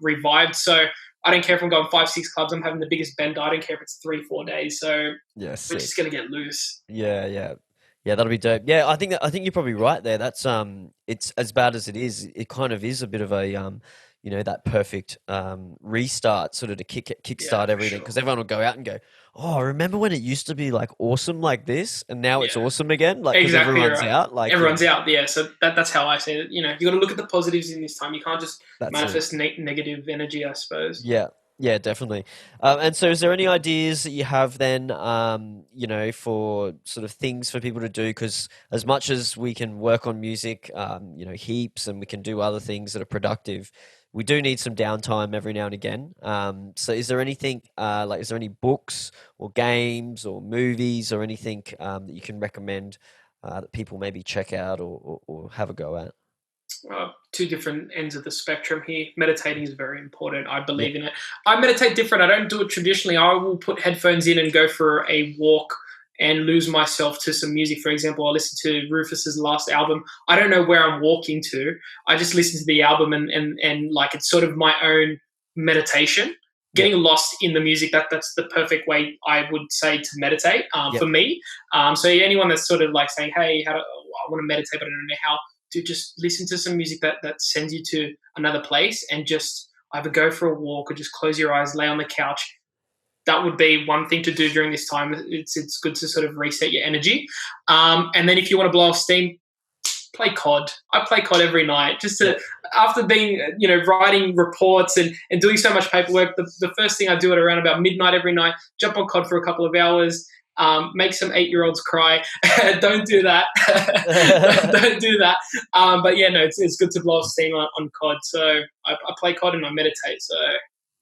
revived. So I don't care if I'm going 5-6 clubs. I'm having the biggest bender. I don't care if it's 3-4 days. So we're just going to get loose. Yeah, that'll be dope. Yeah, I think you're probably right there. That's it's as bad as it is. It kind of is a bit of a that perfect restart, sort of to kickstart everything, because everyone will go out and go, oh, remember when it used to be like awesome like this, and now it's awesome again, like exactly everyone's out. Like everyone's out. Yeah, so that's how I see it. You got to look at the positives in this time. You can't just manifest negative energy, I suppose. Yeah, definitely. And so is there any ideas that you have then, for sort of things for people to do? Because as much as we can work on music, heaps, and we can do other things that are productive, we do need some downtime every now and again. So is there anything, is there any books or games or movies or anything that you can recommend that people maybe check out or have a go at? Two different ends of the spectrum here. Meditating is very important. I believe in it. I meditate different. I don't do it traditionally. I will put headphones in and go for a walk and lose myself to some music. For example, I listen to Rufus's last album. I don't know where I'm walking to. I just listen to the album and like it's sort of my own meditation. Getting lost in the music, that's the perfect way, I would say, to meditate for me. So anyone that's sort of like saying, hey, I want to meditate, but I don't know how, to just listen to some music that sends you to another place and just either go for a walk or just close your eyes, lay on the couch. That would be one thing to do during this time. It's good to sort of reset your energy. And then if you want to blow off steam, play COD. I play COD every night just to, after being, writing reports and doing so much paperwork, the first thing I do at around about midnight every night, jump on COD for a couple of hours, make some 8-year-olds cry. Don't do that. Don't do that. But yeah, no, it's good to blow off steam on COD. So I play COD and I meditate. So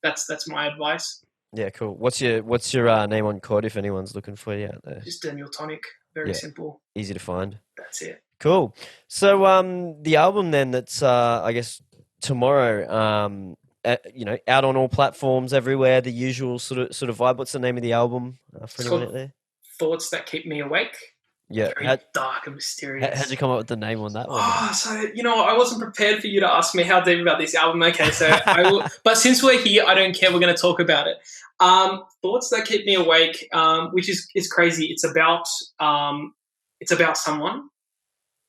that's my advice. Yeah, cool. What's your name on COD if anyone's looking for you out there? Just Daniel Tonik. Very simple. Easy to find. That's it. Cool. So the album then that's I guess tomorrow, out on all platforms everywhere, the usual sort of vibe. What's the name of the album for anyone out there? Thoughts That Keep Me Awake. Yeah. Very dark and mysterious. How'd you come up with the name on that one? So, I wasn't prepared for you to ask me how deep about this album. Okay, so I will, but since we're here, I don't care. We're going to talk about it. Thoughts That Keep Me Awake, which is crazy. It's about someone,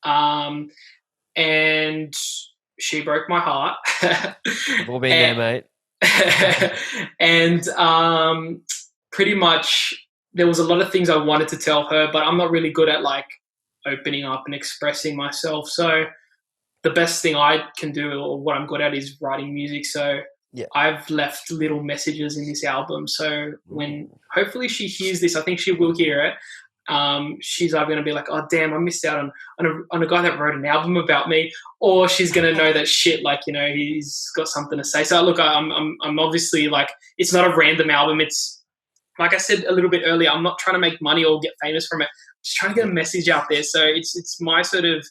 and she broke my heart. We've all been there, mate. And pretty much there was a lot of things I wanted to tell her, but I'm not really good at like opening up and expressing myself. So the best thing I can do, or what I'm good at, is writing music. So I've left little messages in this album. So when hopefully she hears this, I think she will hear it. she's either going to be like, oh damn, I missed out on a guy that wrote an album about me, or she's going to know that shit, like, you know, he's got something to say. So look, I'm obviously like, it's not a random album. It's like I said a little bit earlier, I'm not trying to make money or get famous from it. I'm just trying to get a message out there. So it's my sort of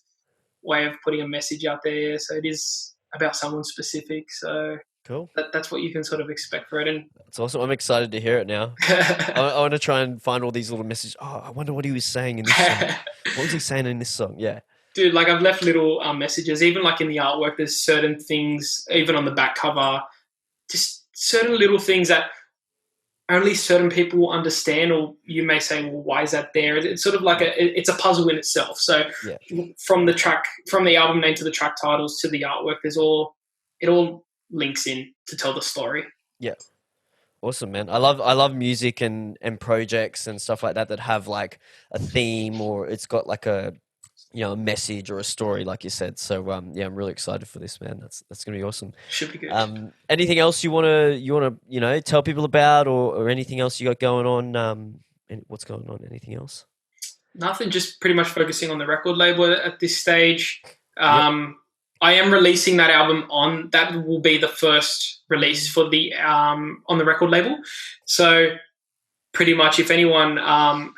way of putting a message out there. So it is about someone specific. So Cool. that's what you can sort of expect for it. And It's awesome. I'm excited to hear it now. I want to try and find all these little messages. Oh, I wonder what he was saying in this song. What was he saying in this song? Yeah. Dude, like I've left little messages, even like in the artwork, there's certain things, even on the back cover, just certain little things that only certain people will understand, or you may say, well, why is that there? It's sort of like it's a puzzle in itself. So from the album name to the track titles to the artwork, it all links in to tell the story. Yeah. Awesome, man. I love music and projects and stuff like that have like a theme, or it's got like a message or a story, like you said. So yeah, I'm really excited for this, man. That's gonna be awesome. Should be good. Anything else you wanna tell people about, or anything else you got going on? And what's going on? Anything else? Nothing. Just pretty much focusing on the record label at this stage. I am releasing that album that will be the first release for the on the record label. So pretty much if anyone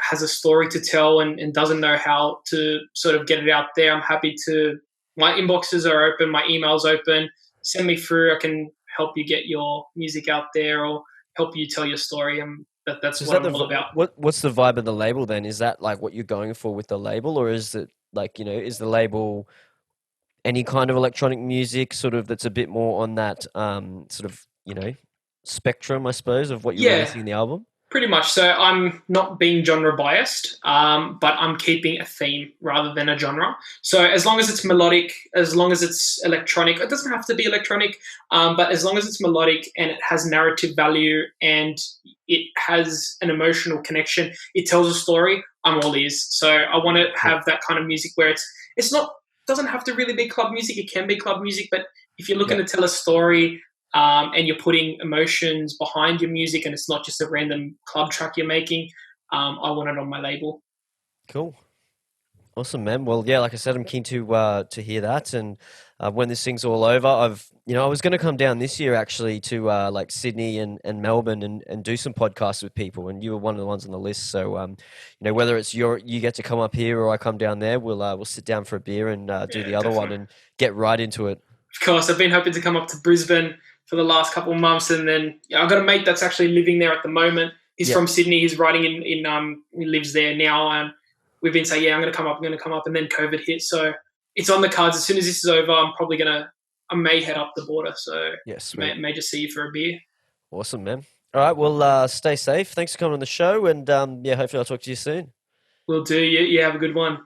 has a story to tell and doesn't know how to sort of get it out there, I'm happy to. My inboxes are open, my email's open. Send me through. I can help you get your music out there or help you tell your story. That's what I'm all about. What's the vibe of the label then? Is that like what you're going for with the label, or is it like, is the label any kind of electronic music sort of that's a bit more on that sort of, spectrum, I suppose, of what you're releasing in the album? Pretty much. So I'm not being genre biased, but I'm keeping a theme rather than a genre. So as long as it's melodic, as long as it's electronic, it doesn't have to be electronic, but as long as it's melodic and it has narrative value and it has an emotional connection, it tells a story, I'm all ears. So I want to have that kind of music where it's not, doesn't have to really be club music. It can be club music, but if you're looking to tell a story, and you're putting emotions behind your music and it's not just a random club track you're making, I want it on my label. Cool. Awesome, man. Well, yeah, like I said, I'm keen to hear that. And when this thing's all over, I was going to come down this year actually to like Sydney and Melbourne and do some podcasts with people. And you were one of the ones on the list. So, whether it's you get to come up here or I come down there, we'll sit down for a beer and do the other one and get right into it. Of course, I've been hoping to come up to Brisbane for the last couple of months, and then I've got a mate that's actually living there at the moment. He's from Sydney. He's writing he lives there now, and we've been saying, I'm going to come up, and then COVID hit, so it's on the cards. As soon as this is over, I may head up the border, so yes, may just see you for a beer. Awesome, man. All right, well, stay safe. Thanks for coming on the show, and hopefully I'll talk to you soon. Will do. You have a good one.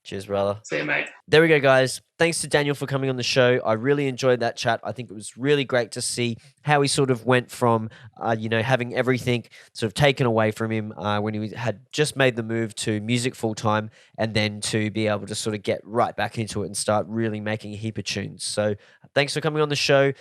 Cheers, brother. See you, mate. There we go, guys. Thanks to Daniel for coming on the show. I really enjoyed that chat. I think it was really great to see how he sort of went from, having everything sort of taken away from him when he had just made the move to music full time, and then to be able to sort of get right back into it and start really making a heap of tunes. So thanks for coming on the show.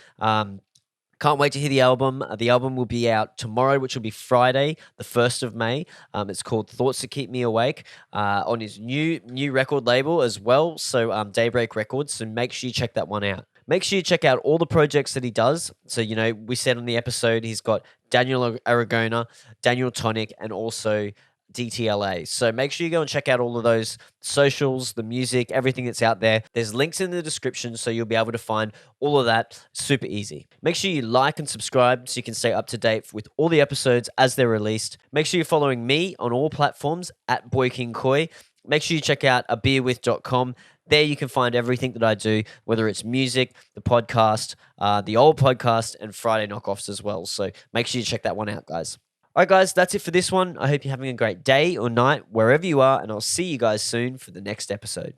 Can't wait to hear the album. The album will be out tomorrow, which will be Friday, the 1st of May. It's called Thoughts That Keep Me Awake on his new record label as well. So Daybreak Records. So make sure you check that one out. Make sure you check out all the projects that he does. So, we said on the episode, he's got Daniel Aragona, Daniel Tonik, and also DTLA. So make sure you go and check out all of those socials, the music, everything that's out there. There's links in the description, so you'll be able to find all of that super easy. Make sure you like and subscribe so you can stay up to date with all the episodes as they're released. Make sure you're following me on all platforms at Boy King Koi. Make sure you check out abeerwith.com. There you can find everything that I do, whether it's music, the podcast, the old podcast, and Friday knockoffs as well. So make sure you check that one out, guys. All right, guys, that's it for this one. I hope you're having a great day or night, wherever you are, and I'll see you guys soon for the next episode.